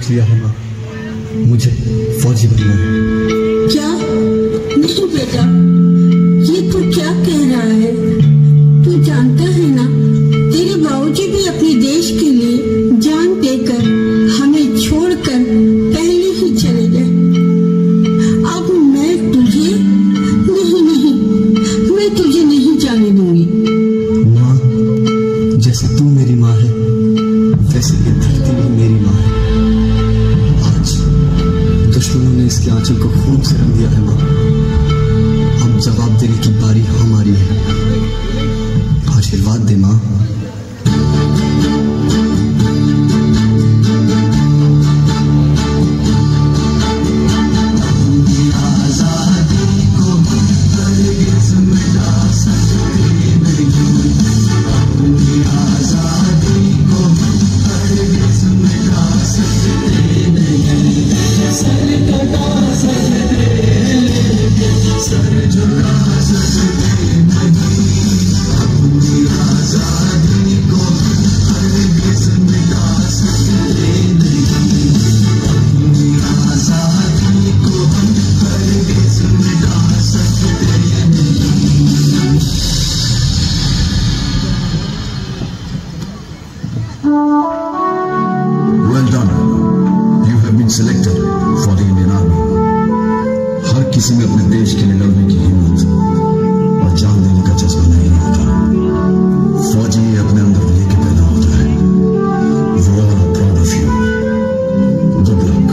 लिया है माँ, मुझे फौजी बनना है। क्या? नहीं बेटा, ये तू क्या कह रहा है? तू जानता है ना, तेरे बाबूजी भी अपने देश के लिए जान देकर हमें छोड़कर पहले ही चले गए। अब मैं तुझे नहीं, मैं तुझे नहीं जाने दूंगी। माँ, जैसे तू मेरी माँ है, वैसे ये धरती भी मेरी माँ है। आज दुश्मनों ने इसके आंचल को खून से रंग दिया है माँ। अब जवाब देने की बारी हमारी है। आशीर्वाद दे माँ। Well done. You have been selected for the Indian Army. हर किसी में अपने देश के लिए लड़ने की हिम्मत और जान देने का जज्बा नहीं होता। फौजी अपने अंदर लेके पैदा होता है। We all are proud of you. Good luck.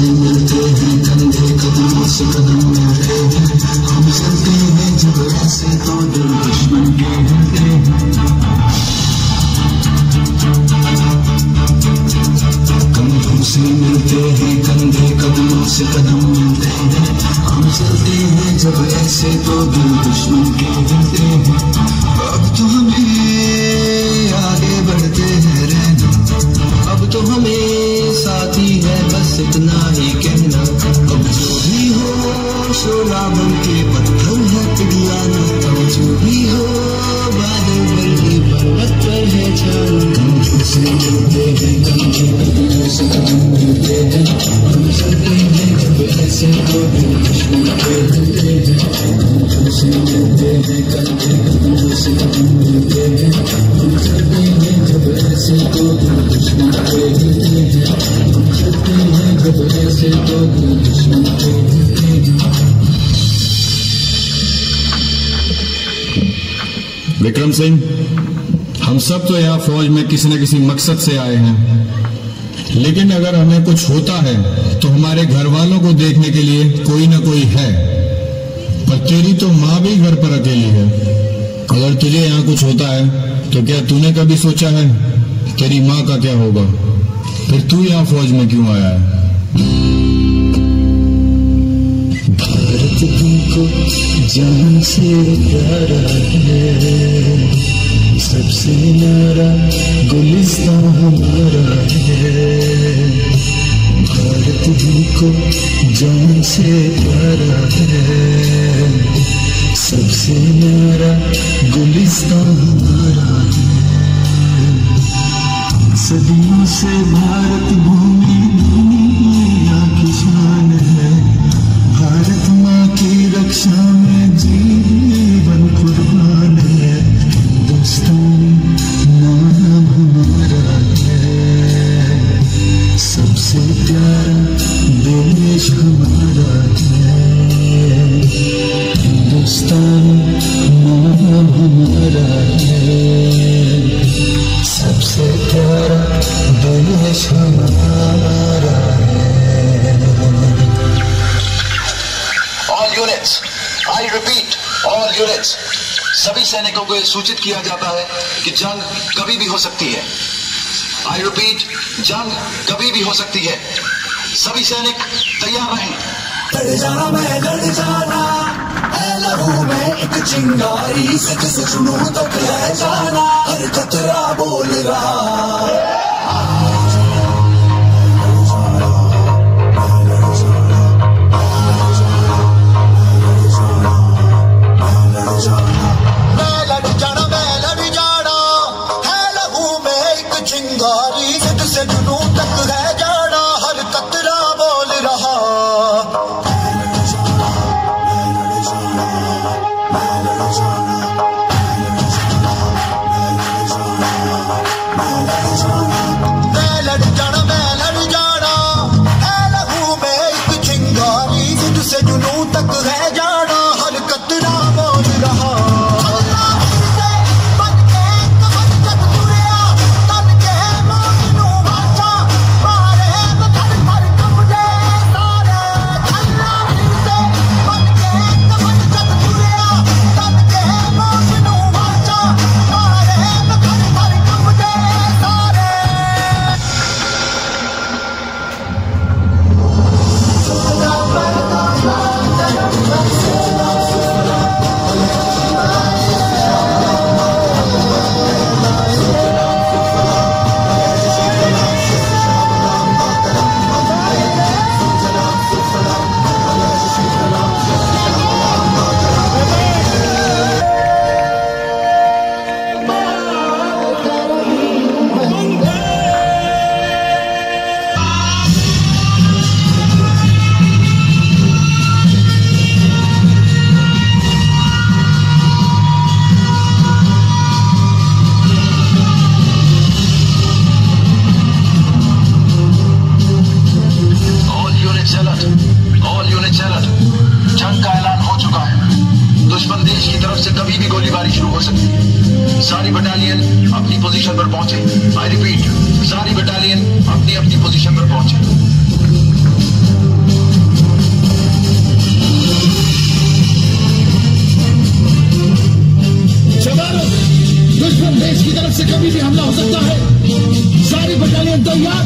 मिलते हैं कंधे कदमों से कदम मिलते हैं, हम चलते हैं जब ऐसे तो दिल दुश्मन के हिलते हैं। कंधों से मिलते हैं कंधे कदमों से कदम मिलते हैं, हम चलते हैं जब ऐसे तो दिल दुश्मन के हिलते हैं। अब तो हमें आगे बढ़ते हैं रहना, अब तो हमें साथी है बस इतना ही कहना। अब जो भी हो शोला बन के पत्थर है पिघलाना, अब जो भी हो बादल बन के पर्वत पर है छाना। कंधों से मिलते हैं कंधे कदमों से कदम मिलते हैं, हम चलते हैं जब ऐसे तो दिल दुश्मन के हिलते हैं। कंधों से मिलते हैं कंधे कदमों से कदम मिलते हैं, हम चलते हैं जब ऐसे तो दिल दुश्मन के हिलते हैं। हम चलते हैं जब ऐसे तो दिल दुश्मन के हिलते हैं। विक्रम सिंह, हम सब तो यहाँ फौज में किसी न किसी मकसद से आए हैं, लेकिन अगर हमें कुछ होता है तो हमारे घर वालों को देखने के लिए कोई ना कोई है। पर तेरी तो माँ भी घर पर अकेली है। अगर तुझे यहाँ कुछ होता है तो क्या तूने कभी सोचा है तेरी माँ का क्या होगा? फिर तू यहाँ फौज में क्यों आया है? भारत तुमको जान से प्यारा है, सबसे न्यारा गुलिस्तान हमारा है। भारत तुमको जान से प्यारा है, सबसे न्यारा गुलिस्तान हमारा है। सदियों से भारत भूमि दुनिया की शान है, भारत माँ की रक्षा में जीवन कुर्बान है। हिंदुस्तान नाम हमारा है, सबसे प्यारा देश हमारा है। हिंदुस्तान नाम हमारा है, सबसे प्यारा देश हमारा है। All units, I repeat, all units, सभी सैनिकों को यह सूचित किया जाता है कि जंग कभी भी हो सकती है। I repeat, जंग कभी भी हो सकती है। सभी सैनिक तैयार रहें। लड़ जाना मैं लड़ जाना, है लहू में एक चिंगारी से जिस जुनू तक है जाना हर कतरा बोल रहा। सारी बटालियन अपनी पोजीशन पर पहुंचे। आई रिपीट, सारी बटालियन अपनी अपनी पोजीशन पर पहुंचे। जवानों, दुश्मन देश की तरफ से कभी भी हमला हो सकता है। सारी बटालियन तैयार।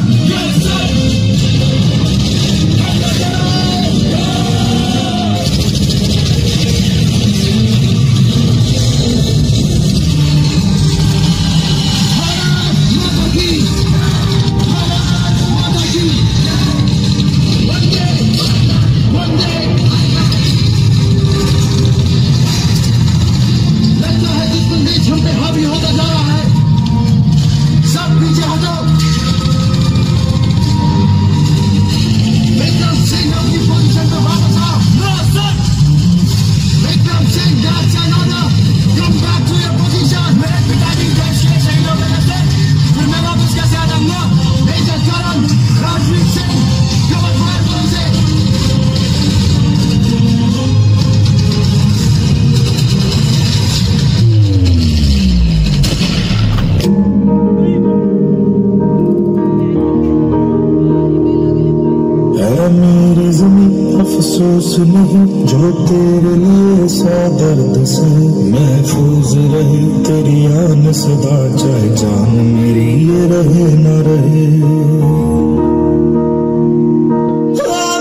अफसोस नहीं जो तेरे लिए सौ दर्द से महफूज रही तेरी आन सदा, चाहे जान मेरी ये रहे न रहे।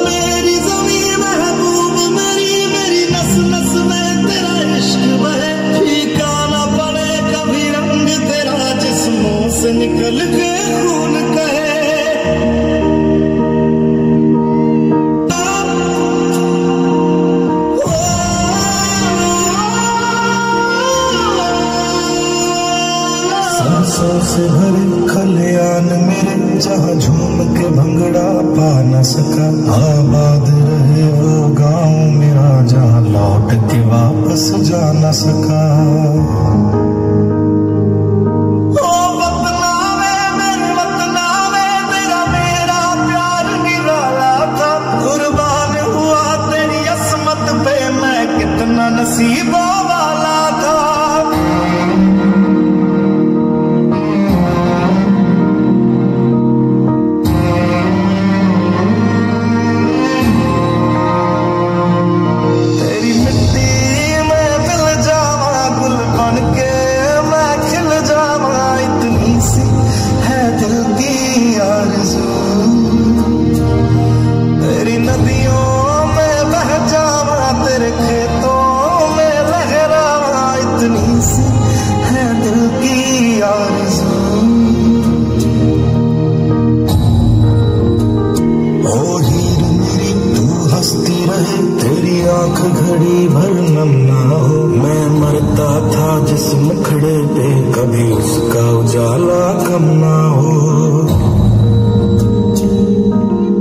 मेरी ज़मीं महबूब मेरी नस नस में तेरा इश्क बहे, फीका न पड़े कभी रंग तेरा जिस्मों से निकल के खून कहे। सांसों से भरे खलियान मेरे, जहाँ झूम के भंगड़ा पा न सका। आबाद रहे वो गाँव मेरा, जहाँ लौट के वापस जा न सका। नसीबों वाला था तेरी मिट्टी में मिल जावा गुल बन के। हंसती रहे तेरी आंख घड़ी भर नम ना हो। मैं मरता था जिस मुखड़े पे कभी उसका उजाला कम ना हो।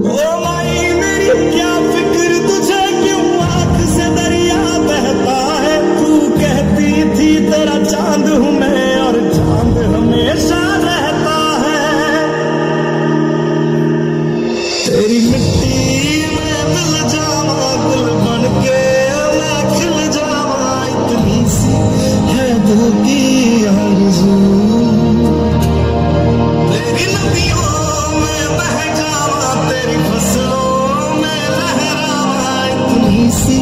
ओ माई मेरी क्या फिक्र तुझे क्यों आंख से दरिया बहता है। तू कहती थी तेरा चांद हूँ मैं और चांद हमेशा रहता है। तेरी मिट्टी में मिल जावा गुल बन के मैं खिल जावा। इतनी सी है दिल की आरज़ू। तेरी नदियों में बह जावा तेरी फसलों में लहरावा। इतनी सी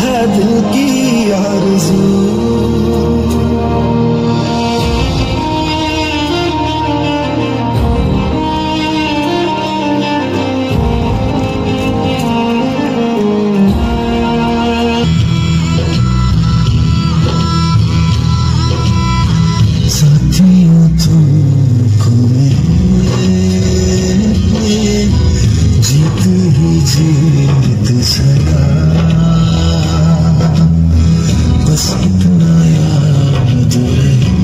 है दिल की आरज़ू। साथियों तुमको मेरे जीत ही जीत सका। बस इतना याद रहे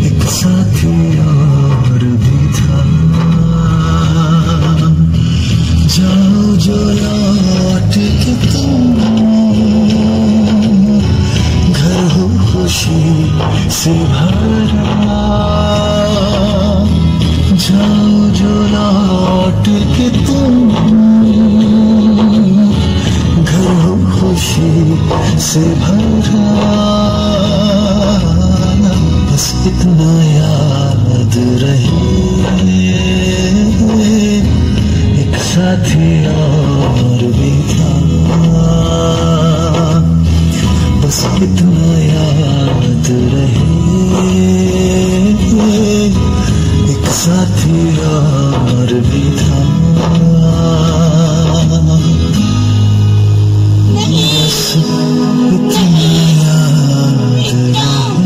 एक साथी और भी था। जाओ जो लौट के तुम घर हो खुशी से भरा। जाओ जो लौट के तुम घर हो खुशी से भरा। बस इतना याद रहे एक साथी और भी था। बस इतना याद रहे एक साथी और भी था। बस इतना याद रहे।